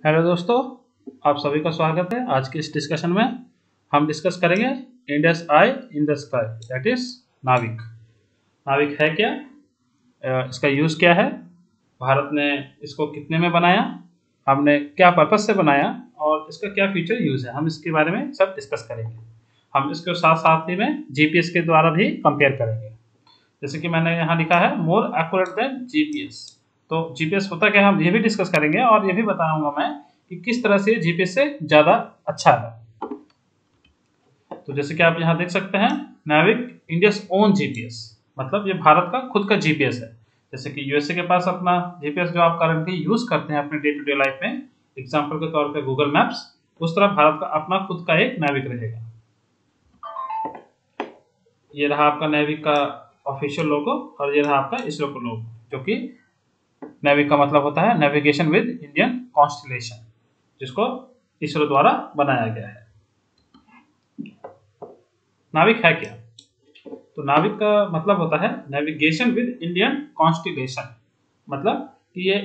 Hello दोस्तों, आप सभी का स्वागत है। आज की इस डिस्कशन में हम डिस्कस करेंगे Indians I in the sky, that is नाविक। नाविक है क्या, इसका यूज़ क्या है, भारत ने इसको कितने में बनाया, हमने क्या पर्पस से बनाया और इसका क्या फ्यूचर यूज़ है, हम इसके बारे में सब डिस्कस करेंगे। हम इसके साथ साथ ही में जीपीएस के द्वारा भी कंपेयर करेंगे। जैसे कि मैंने यहाँ लिखा है मोर एक्यूरेट देन जीपीएस। तो जीपीएस होता क्या है हम ये भी डिस्कस करेंगे और ये भी बताऊंगा मैं कि किस तरह से जीपीएस से ज़्यादा अच्छा है। तो जैसे कि आप यहाँ देख सकते हैं नाविक इंडियाज ओन जीपीएस, मतलब ये भारत का खुद का जीपीएस है। जैसे कि यूएसए के पास अपना जीपीएस जो आप करंटली यूज करते हैं अपने डे टू डे लाइफ में, एग्जाम्पल के तौर पे गूगल मैप्स, उस तरह भारत का अपना खुद का एक नाविक रहेगा। ये रहा आपका नाविक का ऑफिशियल लोगो और ये रहा आपका इसरो का लोगो, जो कि नाविक का मतलब होता है नेविगेशन विद इंडियन कॉन्स्टलेशन, जिसको इसरो द्वारा बनाया गया है। नाविक है क्या? तो नाविक का मतलब होता है नेविगेशन विद इंडियन कॉन्स्टलेशन, मतलब कि ये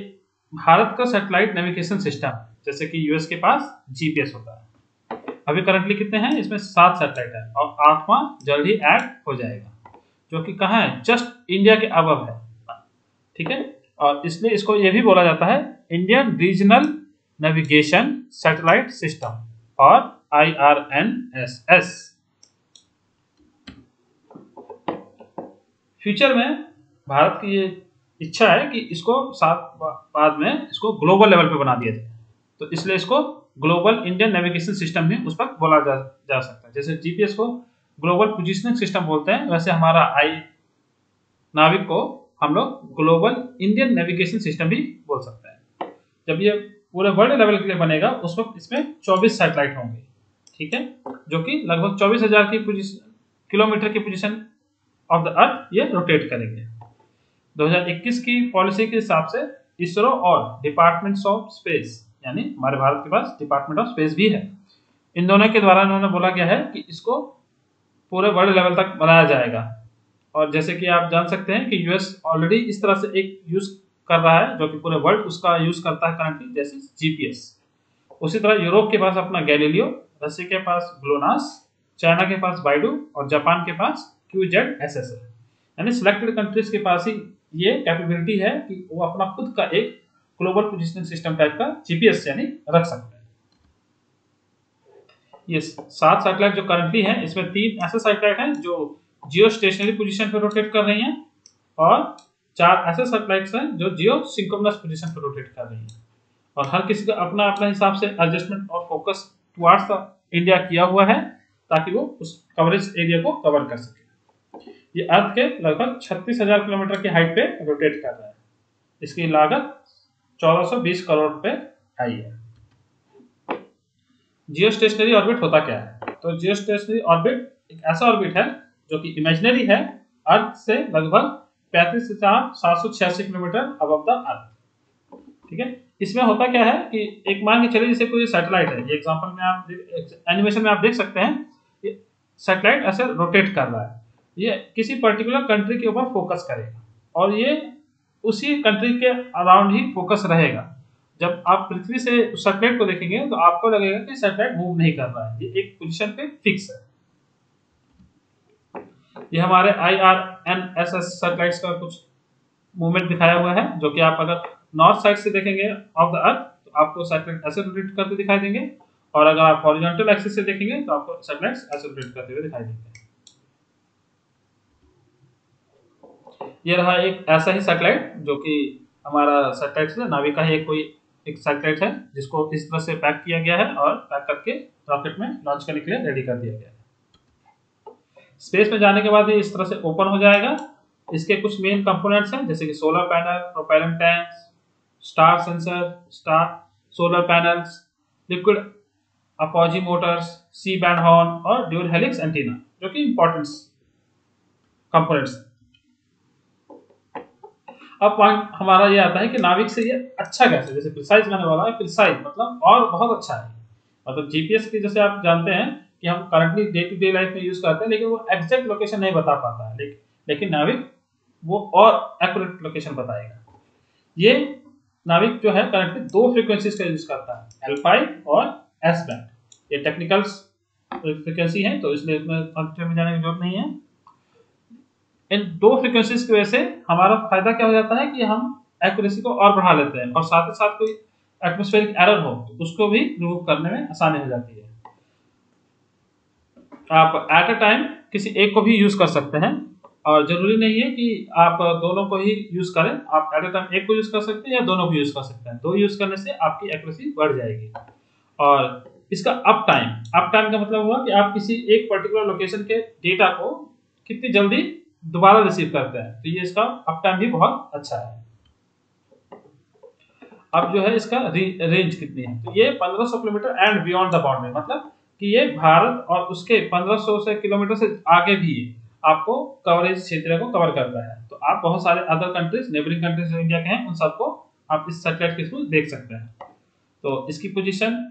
भारत का सैटेलाइट नेविगेशन सिस्टम। जैसे कि यूएस के पास जीपीएस होता है। अभी करंटली कितने हैं इसमें? 7 सैटेलाइट है और 8वां जल्द ही ऐड हो जाएगा, जो कि कहाँ है? जस्ट इंडिया के अबव है, ठीक है। और इसलिए इसको ये भी बोला जाता है Indian regional navigation satellite system और IRNSS। फ्यूचर में भारत की ये इच्छा है कि इसको बाद में इसको ग्लोबल लेवल पे बना दिया जाए, तो इसलिए इसको ग्लोबल इंडियन नेविगेशन सिस्टम भी उस पर बोला जा सकता है। जैसे जीपीएस को ग्लोबल पोजिशनिंग सिस्टम बोलते हैं, वैसे हमारा नाविक को हम लोग ग्लोबल इंडियन नेविगेशन सिस्टम भी बोल सकते हैं। जब ये पूरे वर्ल्ड लेवल के लिए बनेगा उस वक्त इसमें 24 सैटेलाइट होंगे, ठीक है, जो कि लगभग 24,000 किलोमीटर की पोजीशन ऑफ द अर्थ ये रोटेट करेंगे। 2021 की पॉलिसी के हिसाब से इसरो और डिपार्टमेंट्स ऑफ स्पेस, यानी हमारे भारत के पास डिपार्टमेंट ऑफ स्पेस भी है, इन दोनों के द्वारा इन्होंने बोला गया है कि इसको पूरे वर्ल्ड लेवल तक बनाया जाएगा। और जैसे कि आप जान सकते हैं कि यूएस ऑलरेडी इस तरह से एक यूज कर रहा है जो कि पूरे वर्ल्ड उसका यूज करता है करंटली, जैसे जीपीएस। उसी तरह यूरोप के पास अपना गैलीलियो, रशिया के पास ग्लोनास, चाइना के पास बाइडू और जापान के पास QZSS है। यानी सिलेक्टेड कंट्रीज के पास ही ये कैपेबिलिटी है कि वो अपना खुद का एक ग्लोबल पोजिशनिंग सिस्टम टाइप का जीपीएस यानी रख सकते हैं। ये 7 सैटेलाइट जो करंटली हैं, इसमें 3 ऐसे सैटेलाइट हैं जो जियो स्टेशनरी पोजीशन पर रोटेट कर रही हैं और 4 ऐसे सैटेलाइट्स हैं जो जियो सिंक्रोनस पोजीशन पर रोटेट कर रही हैं। और हर किसी का अपना अपना हिसाब से एडजस्टमेंट और फोकस टुवर्ड्स इंडिया किया हुआ है ताकि वो उस कवरेज एरिया को कवर कर सके। ये अर्थ के लगभग 36,000 किलोमीटर की हाइट पे रोटेट कर रहा है। इसकी लागत 1420 करोड़ पे आई है। जियो स्टेशनरी ऑर्बिट होता क्या है? तो जियो स्टेशनरी ऑर्बिट एक ऐसा ऑर्बिट है जो कि इमेजिनरी है, अर्थ से लगभग 35,786 किलोमीटर अबव द अर्थ, ठीक है। इसमें होता क्या है कि एक मान के चलिए जैसे कोई सैटेलाइट है, ये एग्जांपल में आप एनिमेशन में आप देख सकते हैं, ये सैटेलाइट ऐसे रोटेट कर रहा है, ये किसी पर्टिकुलर कंट्री के ऊपर फोकस करेगा और ये उसी कंट्री के अराउंड ही फोकस रहेगा। जब आप पृथ्वी से सैटेलाइट को देखेंगे तो आपको लगेगा कि सैटेलाइट मूव नहीं कर रहा है, ये एक पोजीशन पे फिक्स है। ये हमारे IRNSS सैटेलाइट्स का कुछ मूवमेंट दिखाया हुआ है, जो कि आप अगर नॉर्थ साइड से देखेंगे ऑफ द अर्थ तो आपको सैटेलाइट ऐसे रोटेट करते दिखाई देंगे, और अगर आप हॉरिजॉन्टल एक्सिस से देखेंगे तो आपको सैटेलाइट्स ऐसे रोटेट करते हुए दिखाई देंगे। ये रहा एक ऐसा ही सैटेलाइट जो कि हमारा सैटेलाइट है नाविका ही एक सैटेलाइट है जिसको इस तरह से पैक किया गया है और पैक करके रॉकेट में लॉन्च करने के लिए रेडी कर दिया गया है। स्पेस में जाने के बाद ये इस तरह से ओपन हो जाएगा। इसके कुछ मेन कंपोनेंट्स हैं जैसे कि solar panel, propellant tanks, star sensor, solar panels, liquid apogee motors, C band horn और ड्यूल हेलिक्स एंटीना, जो कि इंपॉर्टेंट कंपोनेंट्स। अब पॉइंट हमारा ये आता है कि नाविक से ये अच्छा कैसे, जैसे प्रिसाइज मैंने बोला है, प्रिसाइज मतलब और बहुत अच्छा है। मतलब जीपीएस की जैसे आप जानते हैं कि हम currently day to day life में यूज करते हैं, लेकिन वो एग्जैक्ट लोकेशन नहीं बता पाता है, लेकिन नाविक वो और एक्यूरेट लोकेशन बताएगा। ये नाविक जो है करंटली 2 फ्रीक्वेंसीज का यूज करता है, L5 और S बैंड। ये टेक्निकल फ्रीक्वेंसी है तो इसलिए इसमें कंप्यूटर में जाने की जरूरत नहीं है। इन 2 फ्रीक्वेंसीज की वजह से हमारा फायदा क्या हो जाता है कि हम एक्यूरेसी को और बढ़ा लेते हैं और साथ ही साथ कोई एटमॉस्फेरिक एरर हो तो उसको भी रिमूव करने में आसानी हो जाती है। आप एट अ टाइम किसी एक को भी यूज कर सकते हैं और जरूरी नहीं है कि आप दोनों को ही यूज करें। आप एट अ टाइम एक को यूज कर सकते हैं या दोनों को यूज कर सकते हैं। 2 यूज करने से आपकी एक्यूरेसी बढ़ जाएगी। और इसका अप टाइम का मतलब हुआ कि आप किसी एक पर्टिकुलर लोकेशन के डेटा को कितनी जल्दी दोबारा रिसीव करते हैं, तो ये इसका अप टाइम भी बहुत अच्छा है। अब जो है इसका रेंज कितनी है, तो ये 1500 kilometre and beyond the boundary, मतलब कि ये भारत और उसके 1500 से किलोमीटर से आगे भी आपको कवरेज क्षेत्र को कवर करता है। तो आप बहुत सारे अदर कंट्रीज, नेबरिंग कंट्रीज जो इंडिया के हैं, उन सबको आप इस सैटेलाइट के थ्रू देख सकते हैं। तो इसकी पोजीशन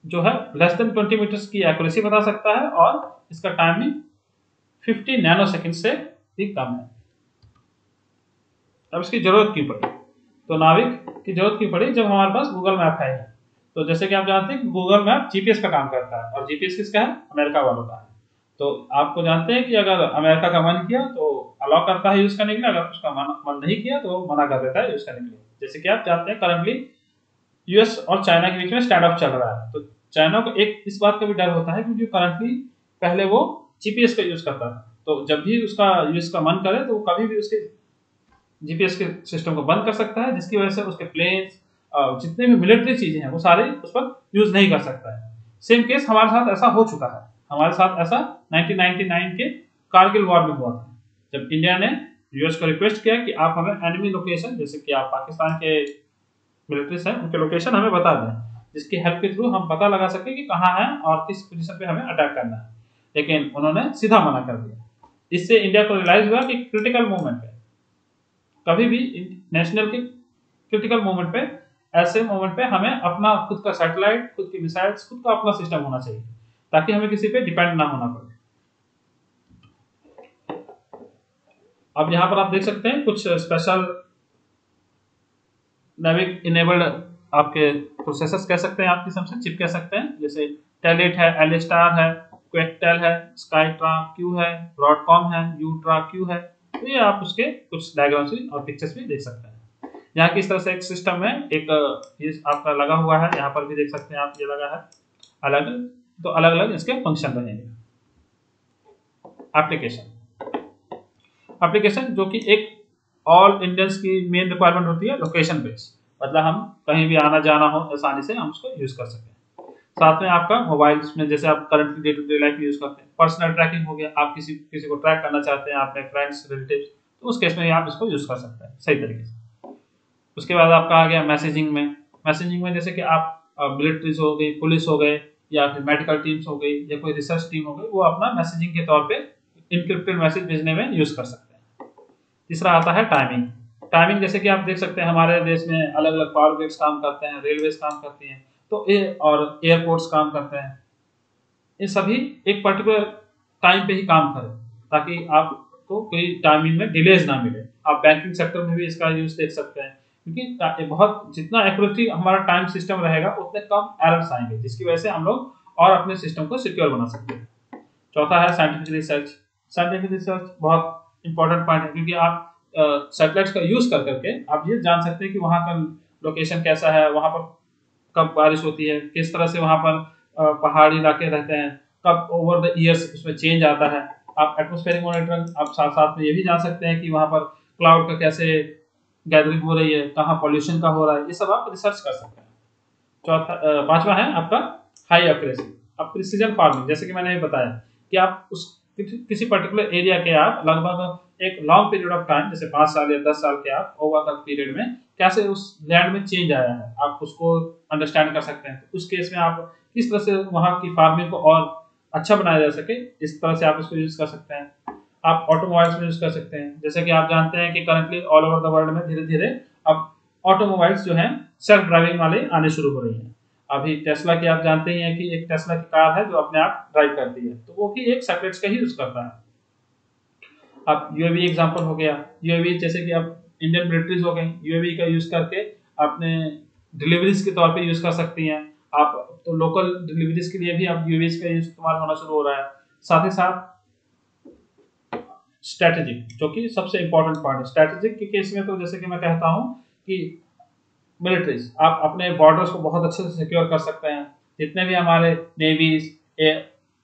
जो है लेस देन 20 मीटर्स की एक्यूरेसी बता सकता है और इसका टाइमिंग 50 नैनो सेकंड से भी कम है। अब इसकी जरूरत क्यों पड़ी, तो नाविक की जरूरत क्यों पड़ी जब हमारे पास गूगल मैप है। तो जैसे कि आप जानते हैं कि गूगल मैप जीपीएस का काम करता है और जीपीएस किसका है, अमेरिका वालों का है। तो आपको जानते हैं कि अगर अमेरिका का मन किया तो अलाउ करता है यूज करने के लिए, अगर उसका मन नहीं किया तो मना कर देता है यूज करने के लिए। जैसे कि आप जानते हैं करंटली यूएस और चाइना के बीच में स्टैंड ऑफ चल रहा है। तो चाइना को एक इस बात का भी डर होता है क्योंकि करंटली पहले वो जीपीएस का यूज करता था, तो जब भी उसका यूएस का मन करे तो वो कभी भी उसके जीपीएस के सिस्टम को बंद कर सकता है, जिसकी वजह से उसके प्लेन्स जितने भी मिलिट्री चीजें हैं वो सारे उस पर यूज नहीं कर सकता है। सेम केस हमारे साथ ऐसा हो चुका है। हमारे साथ ऐसा 1999 के कारगिल वॉर में हुआ था, जब इंडिया ने यूएस को रिक्वेस्ट किया कि आप हमें एनिमी लोकेशन, जैसे कि आप पाकिस्तान के मिलिट्रीज हैं उनके लोकेशन हमें बता दें, जिसकी हेल्प के थ्रू हम पता लगा सके कि कहाँ है और किस पोजीशन पे हमें अटैक करना है। लेकिन उन्होंने सीधा मना कर दिया। इससे इंडिया को रियलाइज हुआ कि क्रिटिकल मोमेंट है, कभी भी नेशनल के क्रिटिकल मोमेंट पे, ऐसे मोमेंट पे हमें अपना खुद का सैटेलाइट, खुद की मिसाइल्स, खुद का अपना सिस्टम होना चाहिए ताकि हमें किसी पे डिपेंड ना होना पड़े। अब यहाँ पर आप देख सकते हैं कुछ स्पेशल नाविक इनेबल्ड आपके प्रोसेसर्स कह सकते हैं, आप किस्म से चिप कह सकते हैं, जैसे टेलेट है, एलिस्टार है, क्वेकटेल है, स्काईट्रा क्यू है, ब्रॉडकॉम है, यूट्रा क्यू है। तो ये आप उसके कुछ डायग्राम्स भी और पिक्चर्स भी देख सकते हैं। यहाँ किस तरह से एक सिस्टम है, एक ये आपका लगा हुआ है, यहाँ पर भी देख सकते हैं आप, ये लगा है अलग, तो अलग अलग इसके फंक्शन रहेंगे। एप्लीकेशन जो कि एक ऑल इंडियंस की मेन रिक्वायरमेंट होती है लोकेशन बेस्ड, मतलब हम कहीं भी आना जाना हो आसानी से हम उसको यूज कर सकें। साथ में आपका मोबाइल्स में जैसे आप currently day to day life में यूज करते हैं, पर्सनल ट्रैकिंग हो गया, आप किसी किसी को ट्रैक करना चाहते हैं, अपने फ्रेंड्स रिलेटिव्स, तो उस केस में आप इसको यूज कर सकते हैं सही तरीके से। उसके बाद आपका आ गया मैसेजिंग में जैसे कि आप मिलिट्रीज हो गई, पुलिस हो गए, या फिर मेडिकल टीम्स हो गई, या कोई रिसर्च टीम हो गई, वो अपना मैसेजिंग के तौर पे इनक्रिप्टेड मैसेज भेजने में यूज कर सकते हैं। तीसरा आता है टाइमिंग जैसे कि आप देख सकते हैं हमारे देश में अलग अलग पावर ग्रिड्स काम करते हैं, रेलवेज काम करती हैं, तो ये और एयरपोर्ट्स काम करते हैं। ये सभी एक पर्टिकुलर टाइम पे ही काम करें ताकि आपको कोई टाइमिंग में डिलेज ना मिले। आप बैंकिंग सेक्टर में भी इसका यूज देख सकते हैं, क्योंकि बहुत जितना एक्यूरेटली हमारा टाइम सिस्टम रहेगा उतने कम एरर्स आएंगे, जिसकी वजह से हम लोग और अपने सिस्टम को सिक्योर बना सकते हैं। चौथा है साइंटिफिक रिसर्च बहुत इंपॉर्टेंट पॉइंट है, क्योंकि आप सैटेलाइट्स का यूज कर करके आप ये जान सकते हैं कि वहाँ का लोकेशन कैसा है, वहाँ पर कब बारिश होती है, किस तरह से वहाँ पर पहाड़ी इलाके रहते हैं, कब ओवर द ईयर्स उसमें चेंज आता है। आप एटमॉस्फेरिक मॉनिटरिंग आप साथ साथ में ये भी जान सकते हैं कि वहाँ पर क्लाउड का कैसे गैदरिंग हो रही है, कहाँ पॉल्यूशन का हो रहा है, ये सब आप रिसर्च कर सकते हैं। पांचवा है आपका हाई एक्यूरेसी। अब प्रिसीजन फार्मिंग, जैसे कि मैंने बताया कि आप उस किसी पर्टिकुलर एरिया के आप लगभग एक लॉन्ग पीरियड ऑफ टाइम, जैसे 5 साल या 10 साल के आप ओवर द पीरियड में कैसे उस लैंड में चेंज आया है, आप उसको अंडरस्टैंड कर सकते हैं। तो उस केस में आप किस तरह से वहाँ की फार्मिंग को और अच्छा बनाया जा सके, इस तरह से आप इसको यूज कर सकते हैं। आप ऑटोमोबाइल्स में यूज कर सकते हैं, जैसे कि आप जानते हैं कि currently all over the world में धीरे धीरे अब ऑटोमोबाइल्स जो हैं सेल्फ ड्राइविंग वाले आने शुरू हो रही हैं। अभी टेस्ला की आप जानते ही हैं कि एक टेस्ला की कार है जो अपने आप ड्राइव करती है, तो वो भी एक सैटेलाइट्स का ही यूज करता है। अब यूएवी एग्जांपल हो गया, यूएवी जैसे कि अब इंडियन मिलिट्रीज हो गई, यूएवी का यूज करके अपने डिलीवरीज के तौर पे यूज कर सकती हैं आप। तो लोकल डिलीवरीज के लिए भी अब यूएवीज का इस्तेमाल होना शुरू हो रहा है। साथ ही साथ स्ट्रेटेजिक, जो कि सबसे इंपॉर्टेंट पार्ट है स्ट्रेटेजिक के केस में, तो जैसे कि मैं कहता हूं कि मिलिट्रीज आप अपने बॉर्डर्स को बहुत अच्छे से सिक्योर कर सकते हैं। जितने भी हमारे नेवीज,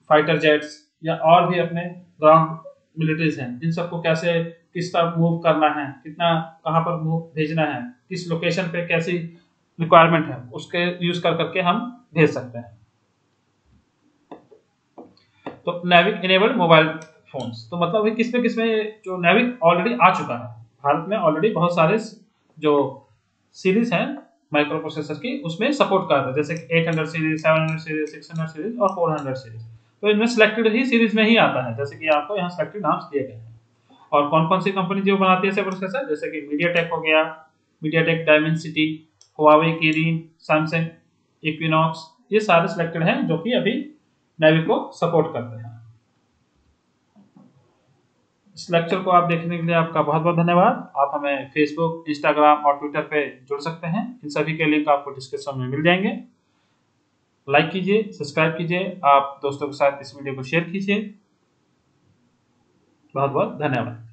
फाइटर जेट्स या और भी अपने ग्राउंड मिलिट्रीज हैं, इन सबको कैसे किस तरह मूव करना है, कितना कहाँ पर मूव भेजना है, किस लोकेशन पे कैसी रिक्वायरमेंट है, उसके यूज कर करके हम भेज सकते हैं। तो नेविक इनेबल्ड मोबाइल फोन्स, तो मतलब किसमें किसमें जो नेविक ऑलरेडी आ चुका है भारत में, ऑलरेडी बहुत सारे जो सीरीज हैं माइक्रो प्रोसेसर की उसमें सपोर्ट करता है, जैसे 800 सीरीज, 700 सीरीज, 600 सीरीज और 400 सीरीज। तो इनमें सिलेक्टेड ही सीरीज में ही आता है, जैसे कि आपको यहाँ सिलेक्टेड नाम दिए गए हैं। और कौन कौन सी कंपनी जो बनाती है ऐसे प्रोसेसर, जैसे कि मीडियाटेक हो गया, MediaTek Dimensity, Huawei, Kirin, Samsung, equinox, ये सारे सिलेक्टेड हैं जो कि अभी नेवी को सपोर्ट करते हैं। इस लेक्चर को आप देखने के लिए आपका बहुत बहुत धन्यवाद। आप हमें फेसबुक, इंस्टाग्राम और ट्विटर पे जुड़ सकते हैं, इन सभी के लिंक आपको डिस्क्रिप्शन में मिल जाएंगे। लाइक कीजिए, सब्सक्राइब कीजिए, आप दोस्तों के साथ इस वीडियो को शेयर कीजिए। बहुत बहुत धन्यवाद।